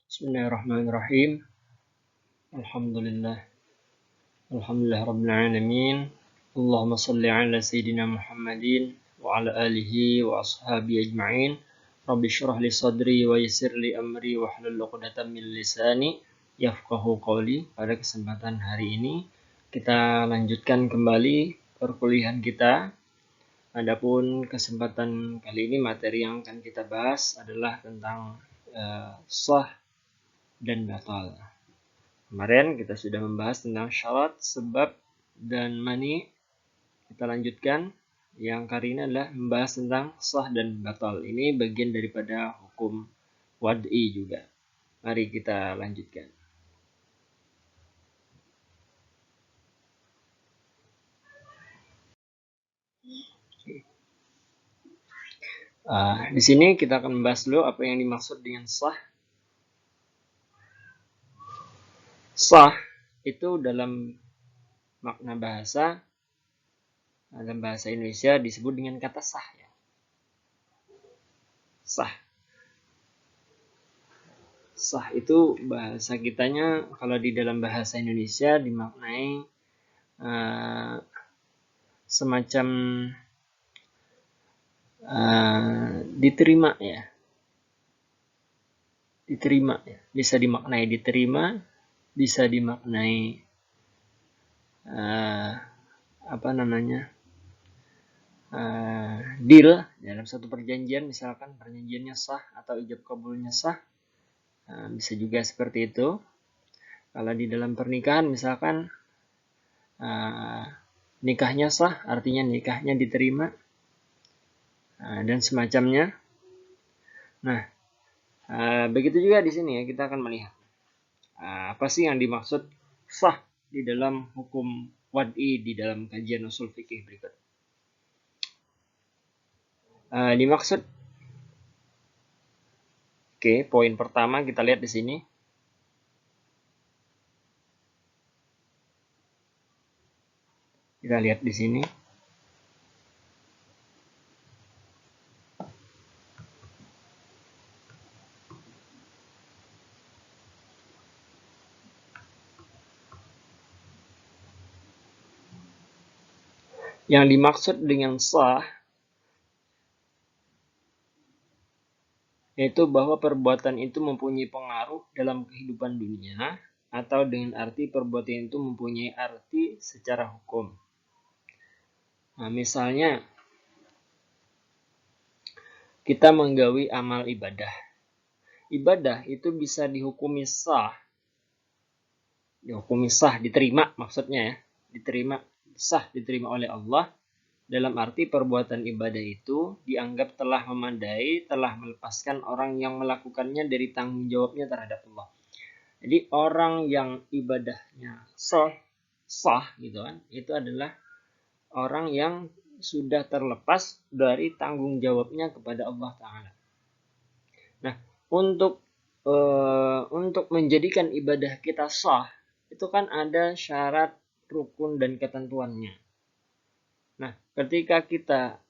Bismillahirrahmanirrahim. Alhamdulillah. Alhamdulillah Rabbil Alamin. Allahumma salli ala Sayyidina Muhammadin wa ala alihi wa ashabi ajma'in. Rabbi syrah li sadri wa yassir li amri wa hlul 'uqdatam min lisani yafqahu qawli. Pada kesempatan hari ini kita lanjutkan kembali perkuliahan kita. Adapun kesempatan kali ini materi yang akan kita bahas adalah tentang sah dan batal. Kemarin kita sudah membahas tentang syarat, sebab, dan mani. Kita lanjutkan. Yang kali ini adalah membahas tentang sah dan batal. Ini bagian daripada hukum wad'i juga. Mari kita lanjutkan. Di sini kita akan membahas dulu apa yang dimaksud dengan sah. Sah itu dalam makna bahasa, dalam bahasa Indonesia disebut dengan kata sah. Ya. Sah. Sah itu bahasa kitanya, kalau di dalam bahasa Indonesia dimaknai semacam diterima ya. Diterima ya. Bisa dimaknai diterima, bisa dimaknai deal dalam satu perjanjian, misalkan perjanjiannya sah atau ijab kabulnya sah, bisa juga seperti itu. Kalau di dalam pernikahan misalkan nikahnya sah, artinya nikahnya diterima, dan semacamnya. Nah, begitu juga di sini ya, kita akan melihat apa sih yang dimaksud sah di dalam hukum wad'i di dalam kajian usul fikih berikut. Dimaksud, poin pertama kita lihat di sini. Kita lihat di sini. Yang dimaksud dengan sah yaitu bahwa perbuatan itu mempunyai pengaruh dalam kehidupan dunia, atau dengan arti perbuatan itu mempunyai arti secara hukum. Nah, misalnya kita menggawi amal ibadah. Ibadah itu bisa dihukumi sah. Dihukumi sah, diterima maksudnya ya. Diterima, sah, diterima oleh Allah. Dalam arti perbuatan ibadah itu dianggap telah memadai, telah melepaskan orang yang melakukannya dari tanggung jawabnya terhadap Allah. Jadi orang yang ibadahnya sah gitu kan, itu adalah orang yang sudah terlepas dari tanggung jawabnya kepada Allah Ta'ala. Nah, untuk menjadikan ibadah kita sah, itu kan ada syarat, rukun, dan ketentuannya. Nah, ketika kita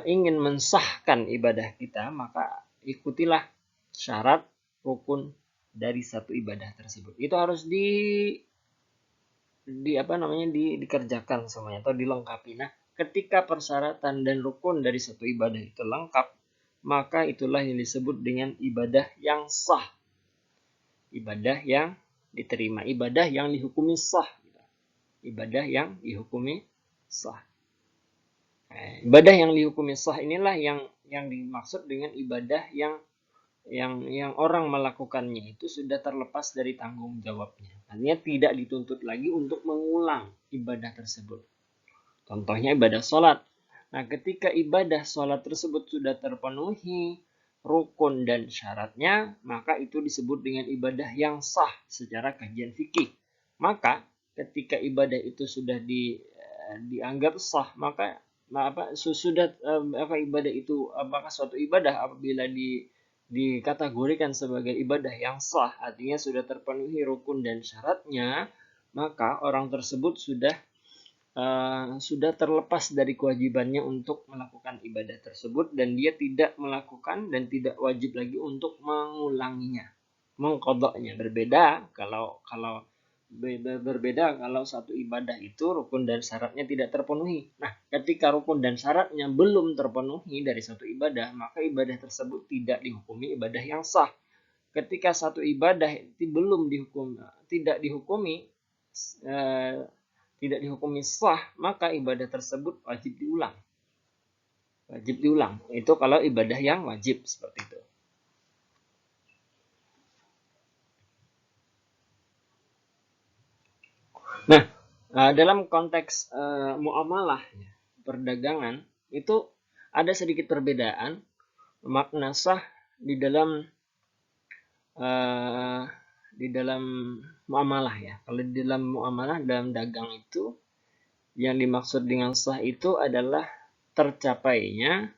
ingin mensahkan ibadah kita, maka ikutilah syarat, rukun dari satu ibadah tersebut. Itu harus dikerjakan semuanya atau dilengkapi. Nah, ketika persyaratan dan rukun dari satu ibadah itu lengkap, maka itulah yang disebut dengan ibadah yang sah. Ibadah yang diterima, ibadah yang dihukumi sah. Ibadah yang dihukumi sah. Ibadah yang dihukumi sah inilah yang dimaksud dengan ibadah yang orang melakukannya itu sudah terlepas dari tanggung jawabnya. Artinya tidak dituntut lagi untuk mengulang ibadah tersebut. Contohnya ibadah sholat. Nah, ketika ibadah sholat tersebut sudah terpenuhi rukun dan syaratnya, maka itu disebut dengan ibadah yang sah secara kajian fikih. Maka ketika ibadah itu sudah dianggap sah, maka ibadah itu, apakah suatu ibadah apabila dikategorikan sebagai ibadah yang sah, artinya sudah terpenuhi rukun dan syaratnya, maka orang tersebut sudah terlepas dari kewajibannya untuk melakukan ibadah tersebut, dan dia tidak melakukan dan tidak wajib lagi untuk mengulanginya. mengqadanya. Berbeda kalau satu ibadah itu rukun dan syaratnya tidak terpenuhi. Nah, ketika rukun dan syaratnya belum terpenuhi dari satu ibadah, maka ibadah tersebut tidak dihukumi ibadah yang sah. Ketika satu ibadah belum tidak dihukumi sah, maka ibadah tersebut wajib diulang. Itu kalau ibadah yang wajib seperti itu. Nah, dalam konteks muamalah perdagangan itu ada sedikit perbedaan makna sah di dalam muamalah ya. Kalau di dalam muamalah, dalam dagang itu yang dimaksud dengan sah itu adalah tercapainya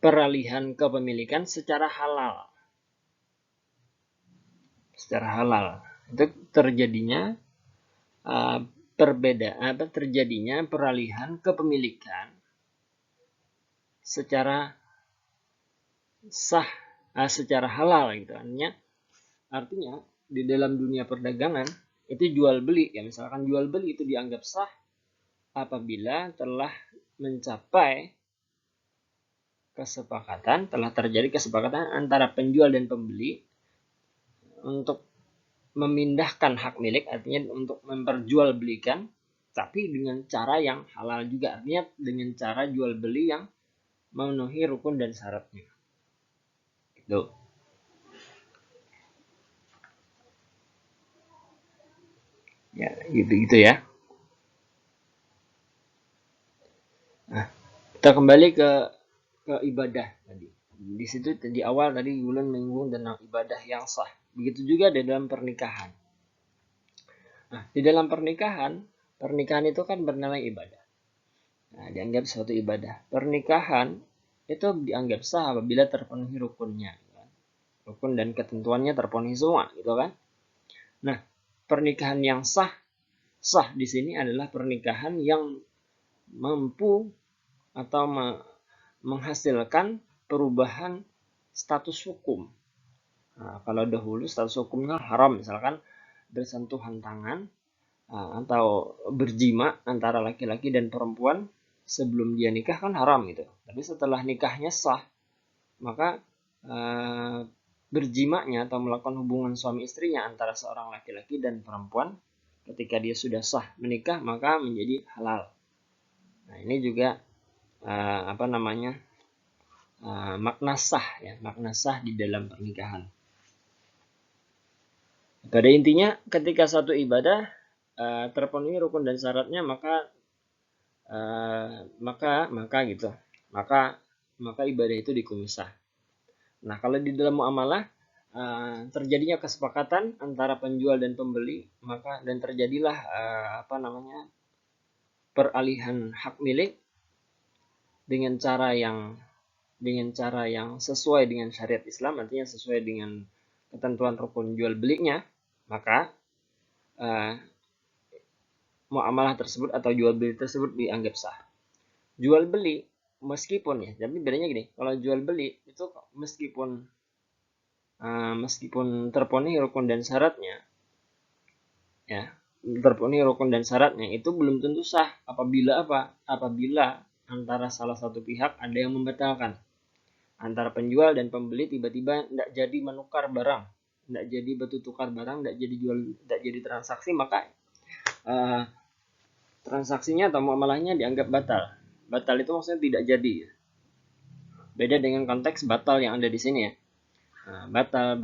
peralihan kepemilikan secara halal. Itu terjadinya terjadinya peralihan kepemilikan secara sah, secara halal gitu. Artinya di dalam dunia perdagangan itu jual beli ya, misalkan jual beli itu dianggap sah apabila telah terjadi kesepakatan antara penjual dan pembeli untuk memindahkan hak milik, artinya untuk memperjualbelikan, tapi dengan cara yang halal juga, artinya dengan cara jual beli yang memenuhi rukun dan syaratnya. Gitu. Ya, gitu ya. Nah, kita kembali ke ibadah tadi. Di situ di awal tadi Yulan menyinggung tentang ibadah yang sah. Begitu juga di dalam pernikahan. Nah, di dalam pernikahan itu kan bernilai ibadah. Nah, dianggap suatu ibadah. Pernikahan itu dianggap sah apabila terpenuhi rukunnya. Rukun dan ketentuannya terpenuhi semua, gitu kan? Nah, pernikahan yang sah di sini adalah pernikahan yang mampu atau menghasilkan perubahan status hukum. Nah, kalau dahulu status hukumnya haram, misalkan bersentuhan tangan atau berjima antara laki-laki dan perempuan sebelum dia nikah kan haram gitu. Tapi setelah nikahnya sah, maka berjimanya atau melakukan hubungan suami istrinya antara seorang laki-laki dan perempuan ketika dia sudah sah menikah maka menjadi halal. Nah, ini juga makna sah di dalam pernikahan. Pada intinya ketika satu ibadah terpenuhi rukun dan syaratnya maka ibadah itu dihukumi sah. Nah, kalau di dalam muamalah terjadinya kesepakatan antara penjual dan pembeli, dan terjadilah peralihan hak milik dengan cara yang sesuai dengan syariat Islam, artinya sesuai dengan ketentuan rukun jual belinya, maka muamalah tersebut atau jual beli tersebut dianggap sah. Jual beli meskipun tapi bedanya gini, kalau jual beli itu meskipun terpenuhi rukun dan syaratnya, itu belum tentu sah apabila antara salah satu pihak ada yang membatalkan. Antara penjual dan pembeli tiba-tiba tidak jadi menukar barang, tidak jadi bertukar barang, tidak jadi transaksi, maka transaksinya atau muamalahnya dianggap batal. Batal itu maksudnya tidak jadi. Beda dengan konteks batal yang ada di sini ya. Batal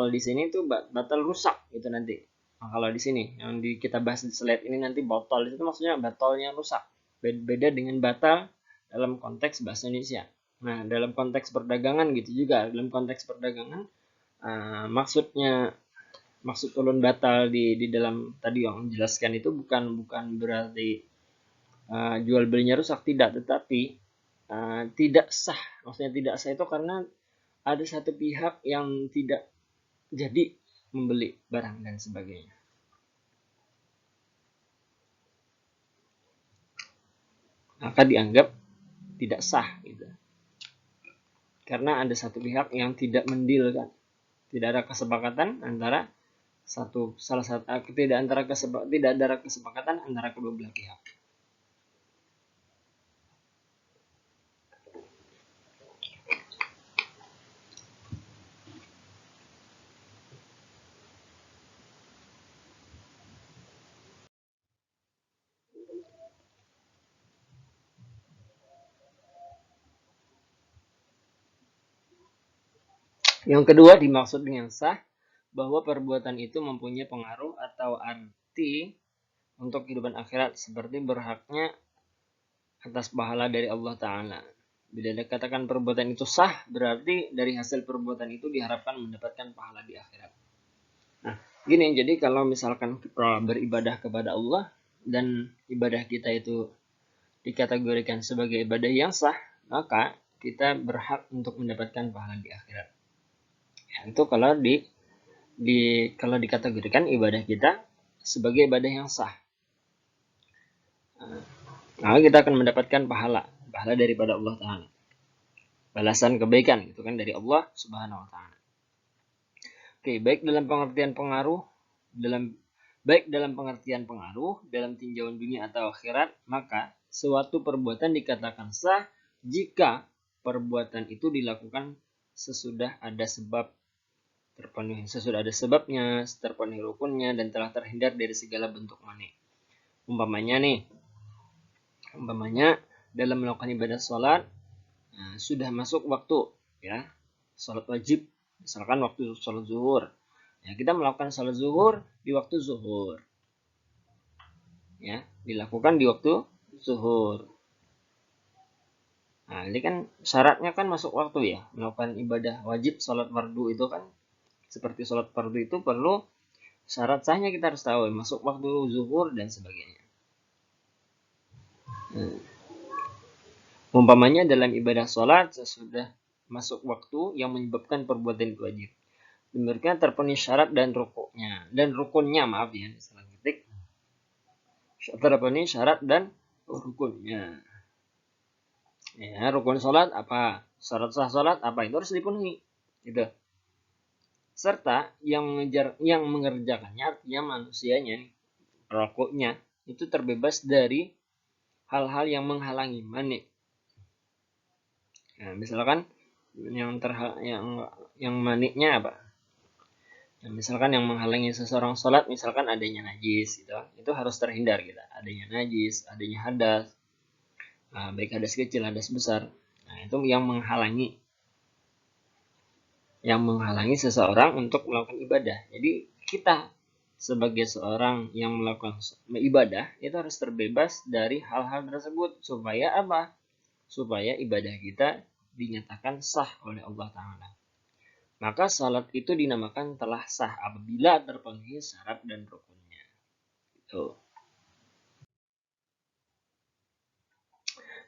di sini itu batal rusak itu nanti. Nah, kalau di sini yang kita bahas di slide ini nanti batal itu maksudnya batalnya rusak. Beda dengan batal dalam konteks bahasa Indonesia. Nah, dalam konteks perdagangan gitu juga. Dalam konteks perdagangan maksud ulun batal di dalam tadi yang menjelaskan itu bukan berarti jual belinya rusak, tidak, tetapi tidak sah. Maksudnya tidak sah itu karena ada satu pihak yang tidak jadi membeli barang dan sebagainya. Maka dianggap tidak sah gitu. Karena ada satu pihak yang tidak mendilkan, Tidak ada kesepakatan antara tidak ada kesepakatan antara kedua belah pihak. Yang kedua dimaksud dengan sah bahwa perbuatan itu mempunyai pengaruh atau arti untuk kehidupan akhirat seperti berhaknya atas pahala dari Allah Ta'ala. Bila dikatakan perbuatan itu sah, berarti dari hasil perbuatan itu diharapkan mendapatkan pahala di akhirat. Nah, gini, jadi kalau misalkan kita beribadah kepada Allah dan ibadah kita itu dikategorikan sebagai ibadah yang sah, maka kita berhak untuk mendapatkan pahala di akhirat. Ya, itu kalau dikategorikan ibadah kita sebagai ibadah yang sah, maka kita akan mendapatkan pahala daripada Allah Ta'ala, balasan kebaikan itu kan dari Allah Subhanahu Wa Ta'ala. Oke, baik dalam pengertian pengaruh dalam tinjauan dunia atau akhirat, maka suatu perbuatan dikatakan sah jika perbuatan itu dilakukan sesudah ada sebabnya, terpenuhi rukunnya, dan telah terhindar dari segala bentuk mani. Umpamanya dalam melakukan ibadah sholat, sudah masuk waktu, ya, sholat wajib, misalkan waktu sholat zuhur, ya, kita melakukan sholat zuhur di waktu zuhur, ya, dilakukan di waktu zuhur. Nah, ini kan syaratnya kan masuk waktu, ya, melakukan ibadah wajib sholat fardu itu kan seperti sholat fardu itu perlu syarat sahnya, kita harus tahu masuk waktu zuhur dan sebagainya. Umpamanya dalam ibadah sholat sesudah masuk waktu yang menyebabkan perbuatan itu wajib, demikian terpenuhi syarat dan rukunnya, salah ketik, terpenuhi syarat dan rukunnya. Ya, rukun sholat apa, syarat sah sholat apa, itu harus dipenuhi, gitu. Serta yang mengerjakannya, artinya manusianya, rokoknya itu terbebas dari hal-hal yang menghalangi mani. Nah, misalkan yang maniknya apa? Nah, misalkan yang menghalangi seseorang sholat, misalkan adanya najis, gitu, itu harus terhindar, gitu. Adanya najis, adanya hadas, baik hadas kecil, hadas besar. Nah, itu yang menghalangi seseorang untuk melakukan ibadah. Jadi kita sebagai seorang yang melakukan ibadah itu harus terbebas dari hal-hal tersebut, supaya apa? Supaya ibadah kita dinyatakan sah oleh Allah Ta'ala. Maka salat itu dinamakan telah sah apabila terpenuhi syarat dan rukunnya. Itu.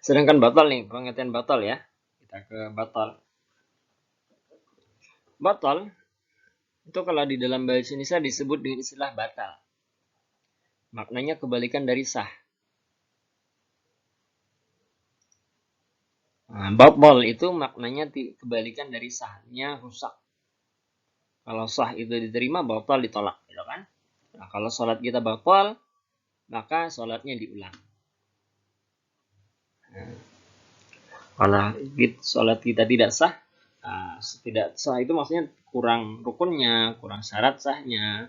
Sedangkan batal nih, pengertian batal, ya. Kita ke batal. Batal itu kalau di dalam bahasa Indonesia disebut dengan istilah batal. Maknanya kebalikan dari sah. Nah, batal itu maknanya kebalikan dari sahnya, rusak. Kalau sah itu diterima, batal ditolak, gitu kan? Nah, kalau sholat kita batal, maka sholatnya diulang. Nah, kalau sholat kita tidak sah, itu maksudnya kurang rukunnya, kurang syarat sahnya,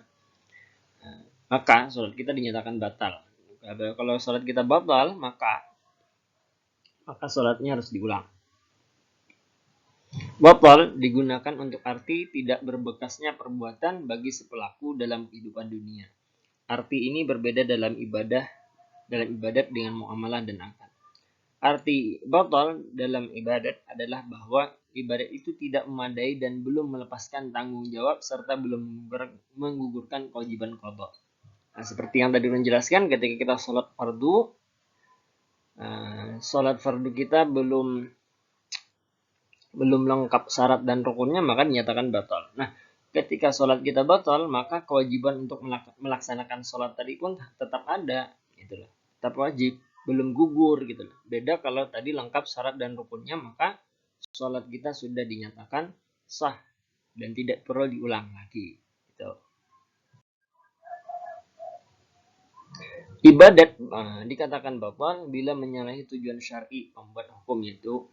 maka sholat kita dinyatakan batal. Kalau sholat kita batal, maka sholatnya harus diulang. Batal digunakan untuk arti tidak berbekasnya perbuatan bagi sepelaku dalam kehidupan dunia. Arti ini berbeda dalam ibadat dengan muamalah dan akad. Arti batal dalam ibadat adalah bahwa ibadat itu tidak memadai dan belum melepaskan tanggung jawab serta belum menggugurkan kewajiban qada. Nah, seperti yang tadi menjelaskan, ketika kita sholat fardu kita belum lengkap syarat dan rukunnya, maka dinyatakan batal. Nah, ketika sholat kita batal, maka kewajiban untuk melaksanakan sholat tadi pun tetap ada, gitu loh. Tetap wajib, belum gugur, gitu loh. Beda kalau tadi lengkap syarat dan rukunnya, maka sholat kita sudah dinyatakan sah. dan tidak perlu diulang lagi. Gitu. Ibadat dikatakan batal bila menyalahi tujuan syar'i pembuat hukum, yaitu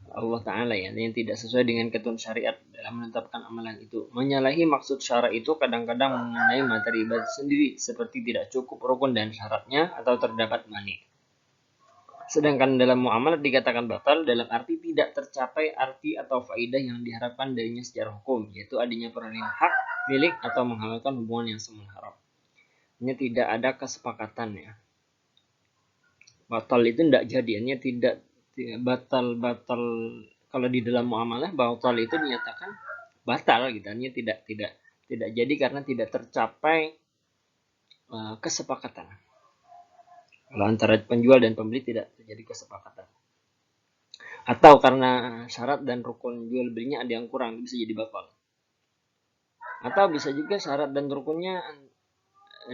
Allah Ta'ala ya, yang tidak sesuai dengan ketentuan syariat dalam menetapkan amalan itu. Menyalahi maksud syarat itu kadang-kadang mengenai materi ibadat sendiri, seperti tidak cukup rukun dan syaratnya atau terdapat mani. Sedangkan dalam muamalah dikatakan batal dalam arti tidak tercapai arti atau faedah yang diharapkan darinya secara hukum, yaitu adanya peralihan hak milik atau menghalalkan hubungan yang semula haram. Ini tidak ada kesepakatan ya. Batal itu tidak jadiannya tidak batal kalau di dalam muamalah batal itu dinyatakan batal gitu, artinya tidak jadi karena tidak tercapai kesepakatan. Kalau antara penjual dan pembeli tidak terjadi kesepakatan. Atau karena syarat dan rukun jual belinya ada yang kurang, bisa jadi batal. Atau bisa juga syarat dan rukunnya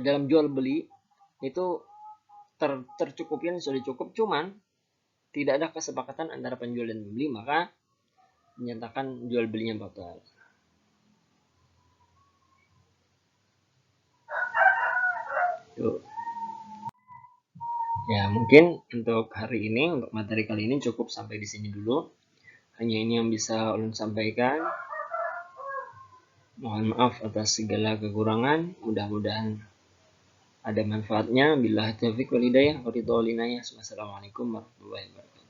dalam jual beli itu tercukupin, sudah cukup, cuman tidak ada kesepakatan antara penjual dan pembeli, maka menyatakan jual belinya batal. Tuh. Ya, mungkin untuk hari ini, untuk materi kali ini cukup sampai di sini dulu. Hanya ini yang bisa ulun sampaikan. Mohon maaf atas segala kekurangan. Mudah-mudahan ada manfaatnya. Billahi taufiq wal hidayah. Wassalamualaikum warahmatullahi wabarakatuh.